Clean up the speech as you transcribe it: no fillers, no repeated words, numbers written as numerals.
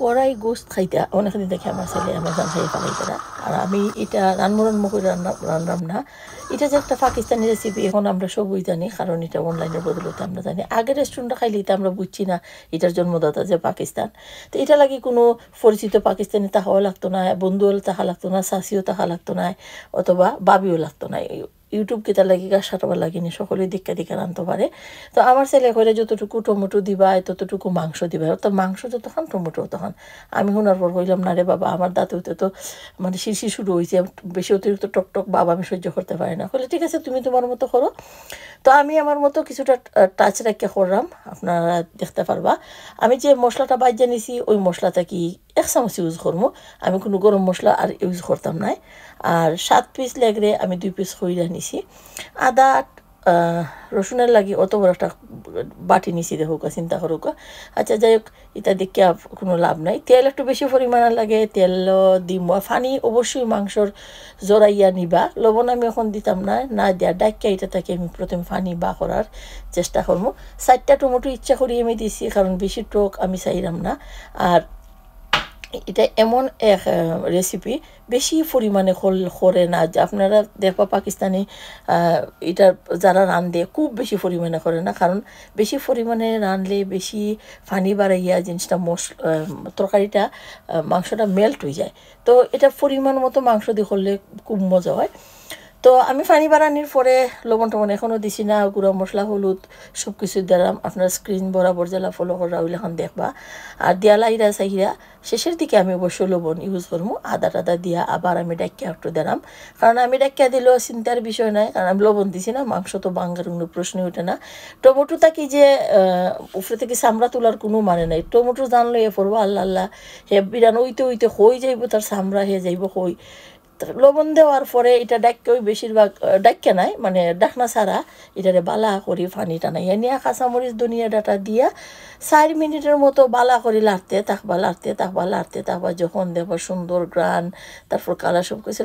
কড়াই গোস্ত খাইতা অনেকদিন দেখে আমার ছেলে আমার জান খাইয়ে ফেলাইতে না। আর আমি এটা রান্না করে রান্নাম না। এটা যে একটা পাকিস্তানি রেসিপি এখন আমরা সবই জানি, কারণ এটা অনলাইনের বদলতে আমরা জানি। আগে রেস্টুরেন্টে খাইলে এটা আমরা বুঝছি না এটার জন্মদাতা যে পাকিস্তান। তো এটা লাগে কোনো পরিচিত পাকিস্তানি তাহাও লাগতো না, বন্ধুও তাহা লাগতো না, শাশিও তাহা লাগতো না, অথবা বাবিও লাগতো না। ইউটিউব কেতার লাগি গাছ সাটাবার লাগিনি, সকলেই দীক্ষা রাঁধতে পারে। তো আমার ছেলে করে যতটুকু টমেটো দিবা ততটুকু মাংস দিবা, অর্থাৎ মাংস যতক্ষণ টমেটো তখন। আমি শোনার পর হইলাম না রে বাবা, আমার দাঁতে তো মানে শিরশি শুরু হয়েছে, বেশি অতিরিক্ত টকটক বাবা আমি সহ্য করতে পারি না। বলে ঠিক আছে তুমি তোমার মতো করো। তো আমি আমার মতো কিছুটা টাচ রাখিয়া করলাম, আপনারা দেখতে পারবা। আমি যে মশলাটা বাজিয়ে নিছি ওই মশলাটা কি 1 চামচ ইউজ করবো, আমি কোনো গরম মশলা আর ইউজ করতাম না। আর 7 পিস লেগরে আমি 2 পিস খইরা নিছি। আদা রসুনের লাগি অত বড় একটা বাটি নিছি, দেখুক চিন্তা করুক। আচ্ছা যাই হোক, এটা দেখে কোনো লাভ নাই। তেল একটু বেশি পরিমাণে লাগে, তেল দিম। পানি অবশ্যই মাংসর জড়াইয়া নিবা, লবণ আমি এখন দিতাম না, না দিয়া ডাকিয়া এটা তাকে আমি প্রথমে পানি বা করার চেষ্টা করবো। 4টা টমেটো ইচ্ছা করি আমি দিছি, কারণ বেশি টক আমি চাইলাম না। আর এটা এমন এক রেসিপি বেশি পরিমাণে করে না, যে আপনারা দেখবা পাকিস্তানি এটা যারা রাঁধে খুব বেশি পরিমাণে করে না, কারণ বেশি পরিমাণে রাঁধলে বেশি পানি বাড়াইয়া জিনিসটা তরকারিটা মাংসটা মেল্ট হয়ে যায়। তো এটা পরিমাণ মতো মাংস দিয়ে করলে খুব মজা হয়। তো আমি পানি বাড়ানির পরে লবণ টবণ এখনও দিছি না, গুঁড়া মশলা হলুদ সব কিছু দিলাম। আপনার স্ক্রিন বরাবর জেলা ফলো করা হইলে এখন দেখবা। আর দিয়ালা ইরা চাহিরা শেষের দিকে আমি অবশ্যই লবণ ইউজ করবো, আদা টাদা দিয়া আবার আমি ডাকিয়া একটু দিলাম, কারণ আমি ডাকিয়া দিলেও চিন্তার বিষয় নাই, কারণ আমি লবণ দিছি না, মাংস তো বাঙ্গার কোনো প্রশ্নই ওঠে না। টমেটোটা কি যে উপরে থেকে চামড়া তোলার কোনো মানে নাই, টমেটো জানলে এ পড়বো আল্লাহ আল্লাহ হে বিরান ওইতে হয়ে যাইব, তার চামড়া হয়ে যাইব হই। লবণ দেওয়ার পরে এটা ডাক্কে ওই বেশিরভাগ ডাক্কে নাই, মানে ডাকনা ছাড়া এটারে বালা করি পানি টানাইয়া নিয়ে কাঁচামরিচ ধনিয়া ডাটা দিয়া 4 মিনিটের মতো বালা করে লাড়তে থাকবা যখন দেখবা সুন্দর গ্রান, তারপর কালা সব কিছু